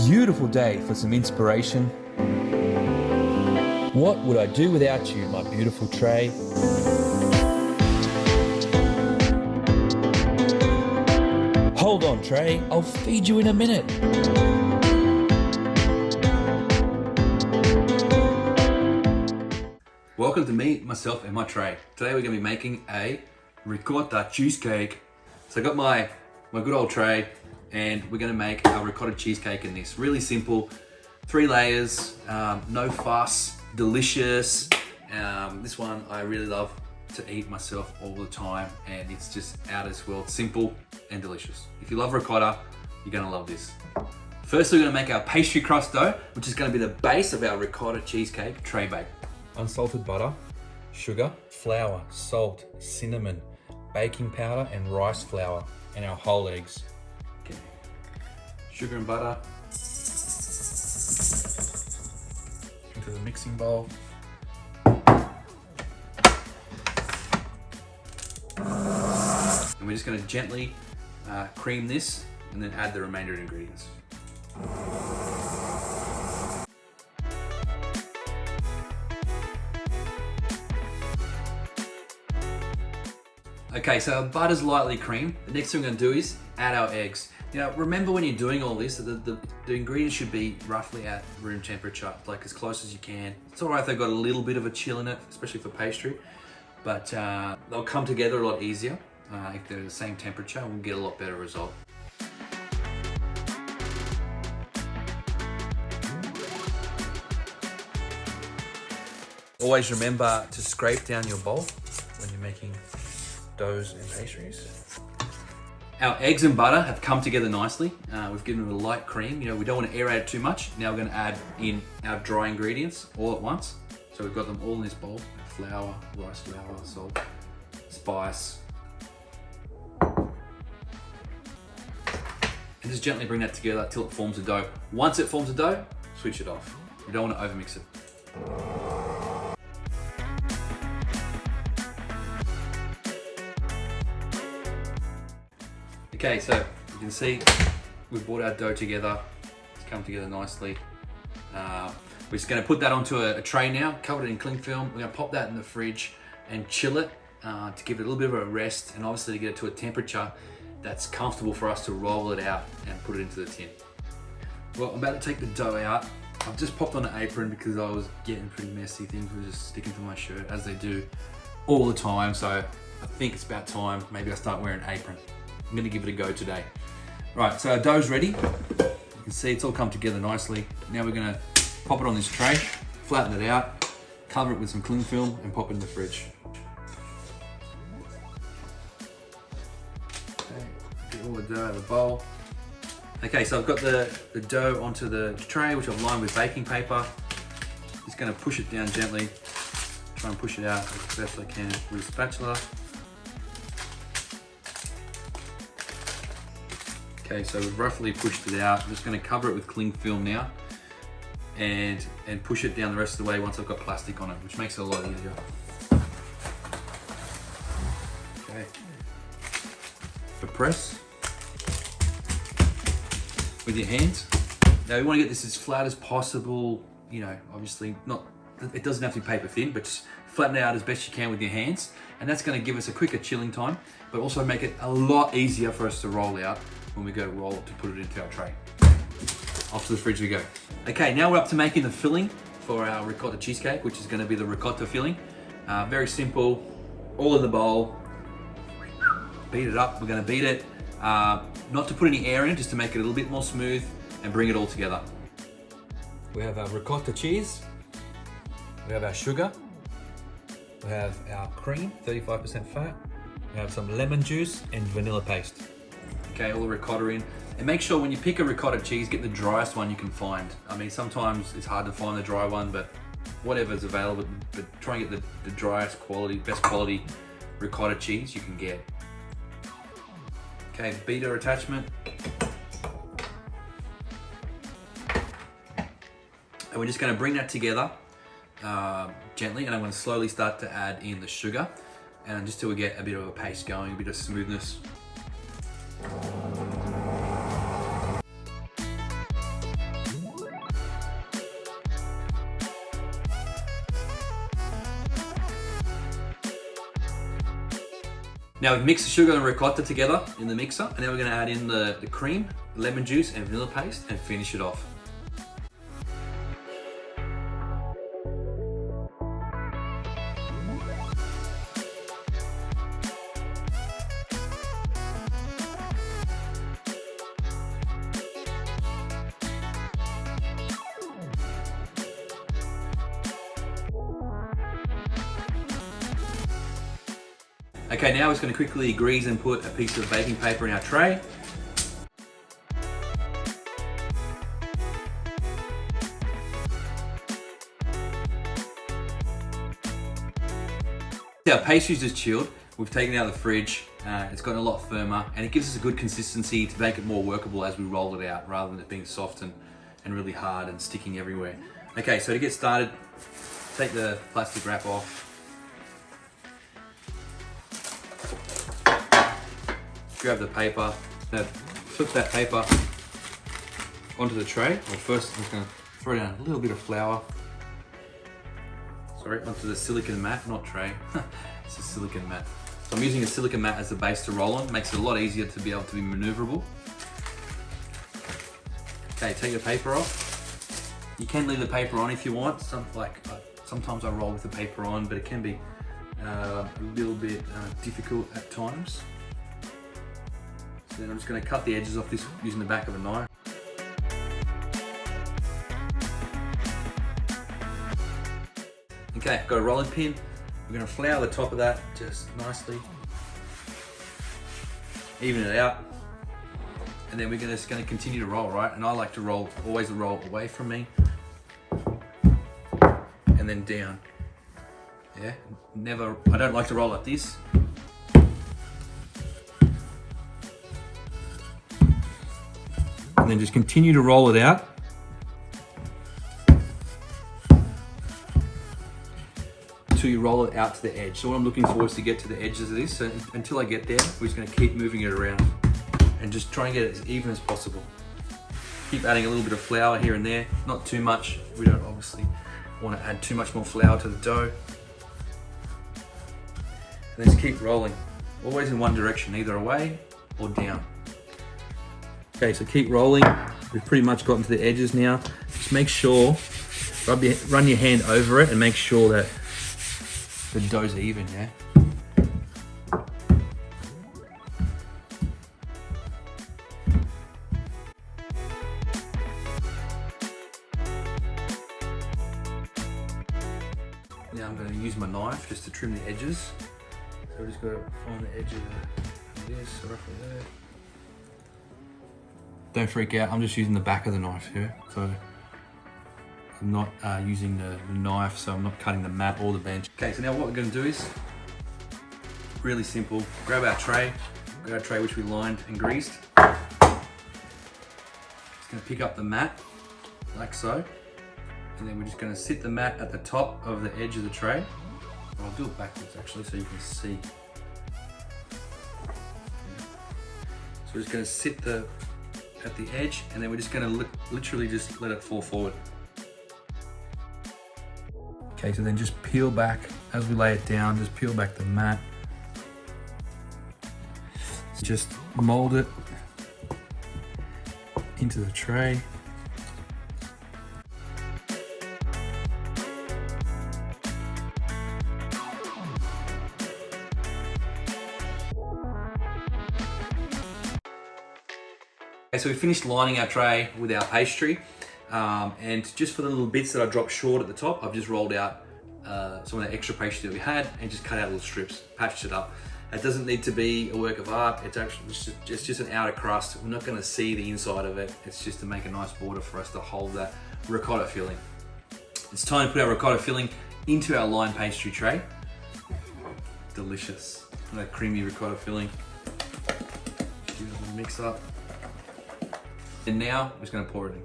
Beautiful day for some inspiration. What would I do without you, my beautiful tray? Hold on, tray, I'll feed you in a minute. Welcome to me, myself, and my tray. Today we're going to be making a ricotta cheesecake. So I got my good old tray, and we're going to make a ricotta cheesecake in this. Really simple, 3 layers, no fuss, delicious. This one I really love to eat myself all the time, and it's just out of this world, simple and delicious. If you love ricotta, you're going to love this. First, we're going to make our pastry crust dough, which is going to be the base of our ricotta cheesecake tray bake. Unsalted butter, sugar, flour, salt, cinnamon, baking powder, and rice flour, and our whole eggs. Okay. Sugar and butter into the mixing bowl. And we're just going to gently cream this and then add the remainder of the ingredients. Okay, so our butter's lightly creamed. The next thing we're going to do is add our eggs. Now, remember when you're doing all this, the ingredients should be roughly at room temperature, like as close as you can. It's all right if they've got a little bit of a chill in it, especially for pastry, but they'll come together a lot easier. If they're the same temperature, we'll get a lot better result. Always remember to scrape down your bowl when you're making doughs and pastries. Our eggs and butter have come together nicely. We've given it a light cream. You know, we don't want to aerate it too much. Now we're going to add in our dry ingredients all at once. So we've got them all in this bowl. Flour, rice flour, salt, spice. And just gently bring that together till it forms a dough. Once it forms a dough, switch it off. We don't want to overmix it. Okay, so you can see we've brought our dough together. It's come together nicely. We're just going to put that onto a tray now, cover it in cling film. We're going to pop that in the fridge and chill it to give it a little bit of a rest, and obviously to get it to a temperature that's comfortable for us to roll it out and put it into the tin. Well, I'm about to take the dough out. I've just popped on an apron because I was getting pretty messy. Things were just sticking to my shirt, as they do all the time. So I think it's about time maybe I start wearing an apron. I'm gonna give it a go today. Right, so our dough's ready. You can see it's all come together nicely. Now we're gonna pop it on this tray, flatten it out, cover it with some cling film, and pop it in the fridge. Okay, get all the dough out of the bowl. Okay, so I've got the dough onto the tray, which I've lined with baking paper. Just gonna push it down gently, try and push it out as best I can with a spatula. Okay, so we've roughly pushed it out. I'm just going to cover it with cling film now and push it down the rest of the way once I've got plastic on it, which makes it a lot easier. Okay. So press with your hands. Now you want to get this as flat as possible, you know, obviously it doesn't have to be paper thin, but just flatten it out as best you can with your hands. And that's going to give us a quicker chilling time, but also make it a lot easier for us to roll out when we go roll it to put it into our tray. Off to the fridge we go. Okay, now we're up to making the filling for our ricotta cheesecake, which is going to be the ricotta filling. Very simple, all in the bowl. Beat it up. We're going to beat it, not to put any air in it, just to make it a little bit more smooth and bring it all together. We have our ricotta cheese. We have our sugar. We have our cream, 35% fat. We have some lemon juice and vanilla paste. Okay, all the ricotta in. And make sure when you pick a ricotta cheese, get the driest one you can find. I mean, sometimes it's hard to find the dry one, but whatever's available, but try and get the driest quality, best quality ricotta cheese you can get. Okay, beater attachment. And we're just gonna bring that together gently, and I'm gonna slowly start to add in the sugar, and just till we get a bit of a paste going, a bit of smoothness. Now we've mixed the sugar and ricotta together in the mixer, and now we're going to add in the cream, lemon juice and vanilla paste and finish it off. Okay, now we're just going to quickly grease and put a piece of baking paper in our tray. Our pastry's just chilled. We've taken it out of the fridge. It's gotten a lot firmer, and it gives us a good consistency to make it more workable as we roll it out, rather than it being soft and really hard and sticking everywhere. Okay, so to get started, take the plastic wrap off. Grab the paper, flip that paper onto the tray. Well, first I'm just going to throw down a little bit of flour. Sorry, onto the silicone mat, not tray. It's a silicone mat. So I'm using a silicone mat as the base to roll on. Makes it a lot easier to be able to be maneuverable. Okay, take the paper off. You can leave the paper on if you want. Sometimes I roll with the paper on, but it can be a little bit difficult at times. Then I'm just going to cut the edges off this using the back of a knife. Okay, got a rolling pin. We're going to flour the top of that just nicely. Even it out. And then we're just going to continue to roll, right? And I like to roll, always roll away from me. And then down. Yeah, I don't like to roll like this. And then just continue to roll it out. Until you roll it out to the edge. So what I'm looking for is to get to the edges of this. So until I get there, we're just going to keep moving it around and just try and get it as even as possible. Keep adding a little bit of flour here and there, not too much. We don't obviously want to add too much more flour to the dough. And then just keep rolling, always in one direction, either away or down. Okay, so keep rolling. We've pretty much gotten to the edges now. Just make sure, run your hand over it and make sure that the dough's even, yeah? Now I'm going to use my knife just to trim the edges. So we're just going to find the edge of this, roughly there. Don't freak out, I'm just using the back of the knife here. So I'm not using the knife, so I'm not cutting the mat or the bench. Okay, so now what we're going to do is really simple. Grab our tray which we lined and greased. Just going to pick up the mat like so, and then we're just going to sit the mat at the top of the edge of the tray. I'll do it backwards actually so you can see. So we're just going to sit at the edge, and then we're just going to literally just let it fall forward. Okay, so then just peel back, as we lay it down, just peel back the mat. Just mold it into the tray. Okay, so we finished lining our tray with our pastry, and just for the little bits that I dropped short at the top, I've just rolled out some of the extra pastry that we had and just cut out little strips, patched it up. It doesn't need to be a work of art. It's actually just an outer crust. We're not going to see the inside of it. It's just to make a nice border for us to hold that ricotta filling. It's time to put our ricotta filling into our lined pastry tray. Delicious. That creamy ricotta filling. Give it a little mix up. And now I'm just going to pour it in.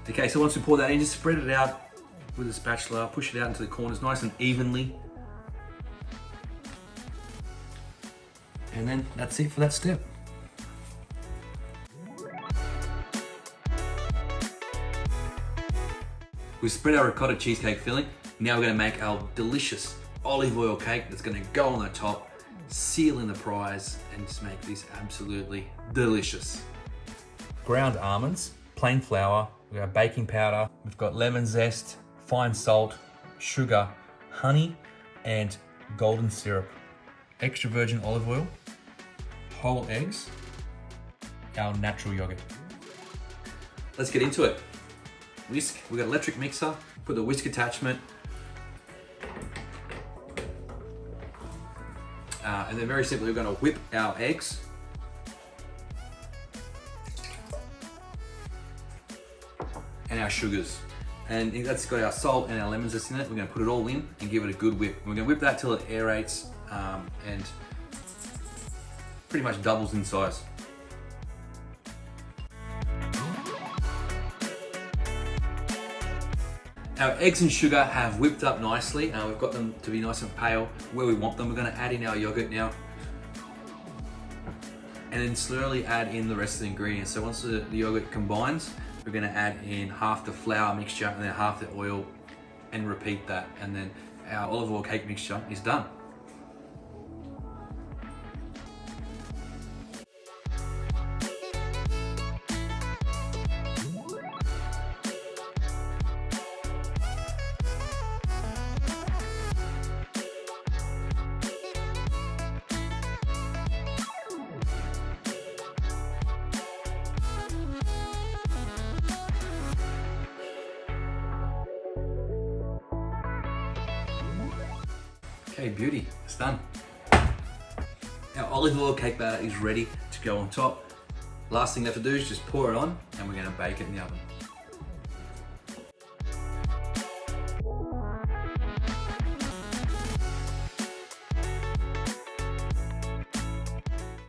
Okay, so once we pour that in, just spread it out with a spatula, push it out into the corners nice and evenly. And then that's it for that step. We've spread our ricotta cheesecake filling. Now we're gonna make our delicious olive oil cake that's gonna go on the top, seal in the prize, and just make this absolutely delicious. Ground almonds, plain flour, we've got baking powder, we've got lemon zest, fine salt, sugar, honey, and golden syrup. Extra virgin olive oil, whole eggs, our natural yogurt. Let's get into it. Whisk, we've got electric mixer, put the whisk attachment, and then very simply we're going to whip our eggs. And our sugars. And that's got our salt and our lemon zest in it. We're going to put it all in and give it a good whip. We're going to whip that till it aerates and pretty much doubles in size. Our eggs and sugar have whipped up nicely. We've got them to be nice and pale where we want them. We're going to add in our yogurt now. And then slowly add in the rest of the ingredients. So once the yogurt combines, we're going to add in half the flour mixture and then half the oil and repeat that. And then our olive oil cake mixture is done. Okay, beauty, it's done. Our olive oil cake batter is ready to go on top. Last thing left to do is just pour it on and we're gonna bake it in the oven.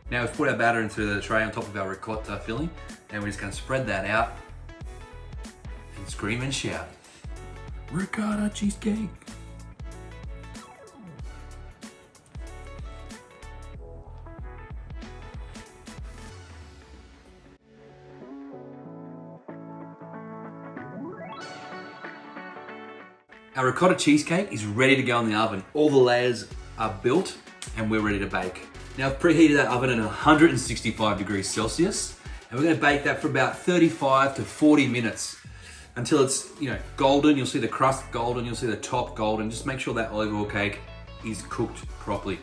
Now we've put our batter into the tray on top of our ricotta filling and we're just gonna spread that out and scream and shout. Ricotta cheesecake! Our ricotta cheesecake is ready to go in the oven. All the layers are built and we're ready to bake. Now I've preheated that oven at 165 degrees Celsius and we're gonna bake that for about 35 to 40 minutes until it's golden. You'll see the crust golden, you'll see the top golden. Just make sure that olive oil cake is cooked properly.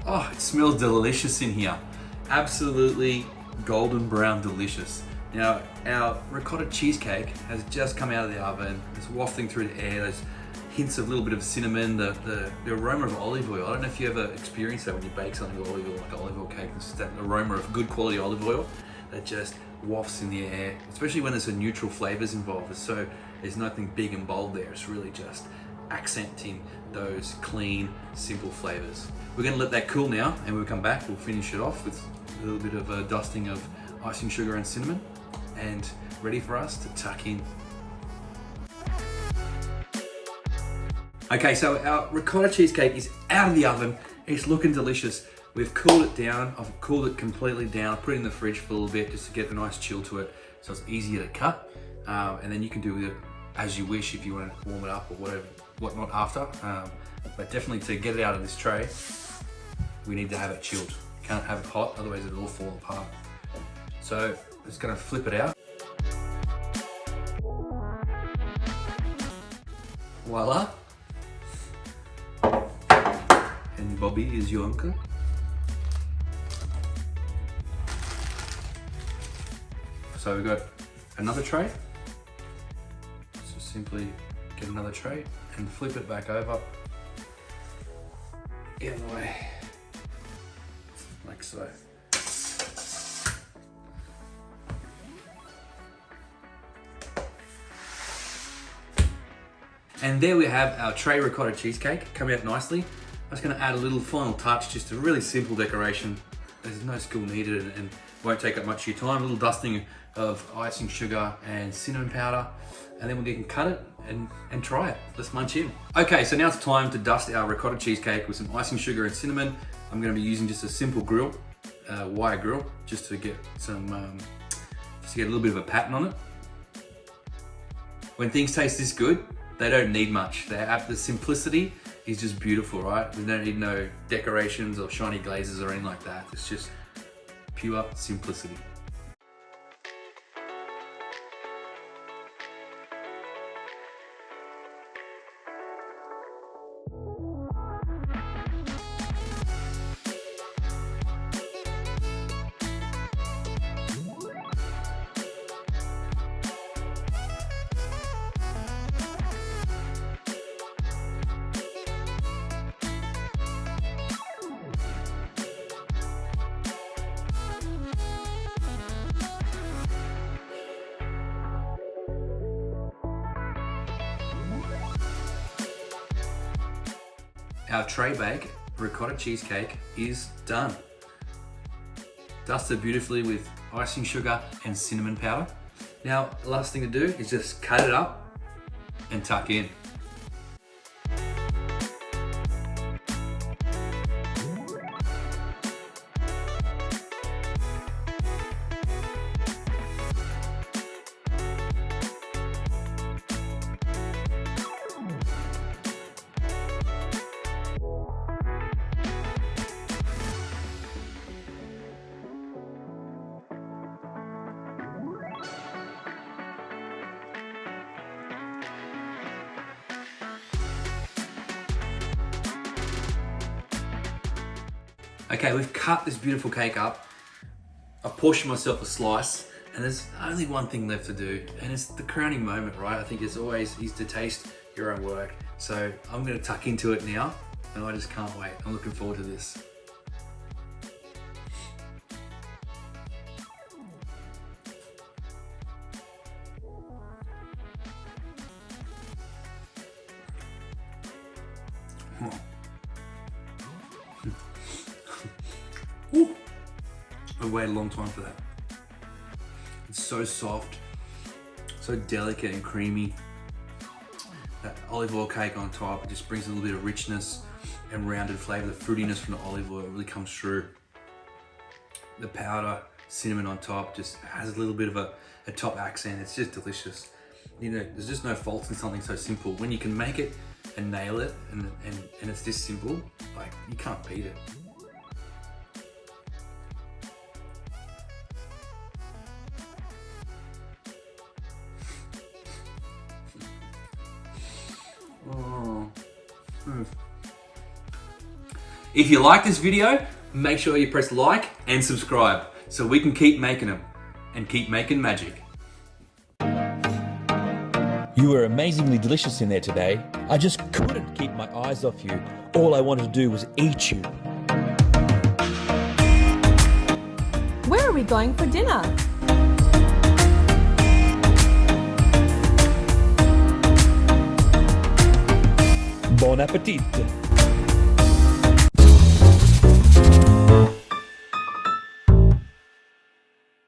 Oh, it smells delicious in here. Absolutely golden brown delicious. Now, our ricotta cheesecake has just come out of the oven. It's wafting through the air. There's hints of a little bit of cinnamon, the aroma of olive oil. I don't know if you ever experienced that when you bake something with olive oil, like an olive oil cake. It's that aroma of good quality olive oil that just wafts in the air, especially when there's a neutral flavors involved. So there's nothing big and bold there. It's really just accenting those clean, simple flavors. We're gonna let that cool now, and when we come back, we'll finish it off with a little bit of a dusting of icing sugar and cinnamon, and ready for us to tuck in. Okay, so our ricotta cheesecake is out of the oven. It's looking delicious. We've cooled it down. I've cooled it completely down. I put it in the fridge for a little bit just to get a nice chill to it, so it's easier to cut. And then you can do with it as you wish if you want to warm it up or whatnot after. But definitely to get it out of this tray, we need to have it chilled. Can't have it hot, otherwise it'll all fall apart. So I'm just gonna flip it out. Voila. And Bobby is your uncle. So we've got another tray. So simply get another tray and flip it back over. The other way, like so. And there we have our tray ricotta cheesecake coming out nicely. I'm just gonna add a little final touch, just a really simple decoration. There's no skill needed and won't take up much of your time. A little dusting of icing sugar and cinnamon powder. and then we can cut it and try it. Let's munch in. Okay, so now it's time to dust our ricotta cheesecake with some icing sugar and cinnamon. I'm gonna be using just a simple grill, wire grill, just to get some, just to get a little bit of a pattern on it. When things taste this good, they don't need much. The simplicity is just beautiful, right? We don't need no decorations or shiny glazes or anything like that. It's just pure simplicity. Our tray bake ricotta cheesecake is done. Dusted beautifully with icing sugar and cinnamon powder. Now, the last thing to do is just cut it up and tuck in. Okay, we've cut this beautiful cake up. I've portioned myself a slice, and there's only one thing left to do, and it's the crowning moment, right? I think it's always is to taste your own work. So I'm gonna tuck into it now, and I just can't wait. I'm looking forward to this. Ooh. I waited a long time for that. It's so soft, so delicate and creamy. That olive oil cake on top, it just brings a little bit of richness and rounded flavor. The fruitiness from the olive oil really comes through. The powder, cinnamon on top, just has a little bit of a top accent. It's just delicious. You know, there's just no faults in something so simple. When you can make it and nail it, and it's this simple, like, you can't beat it. If you like this video, make sure you press like and subscribe so we can keep making them and keep making magic. You were amazingly delicious in there today. I just couldn't keep my eyes off you. All I wanted to do was eat you. Where are we going for dinner? Bon appetit!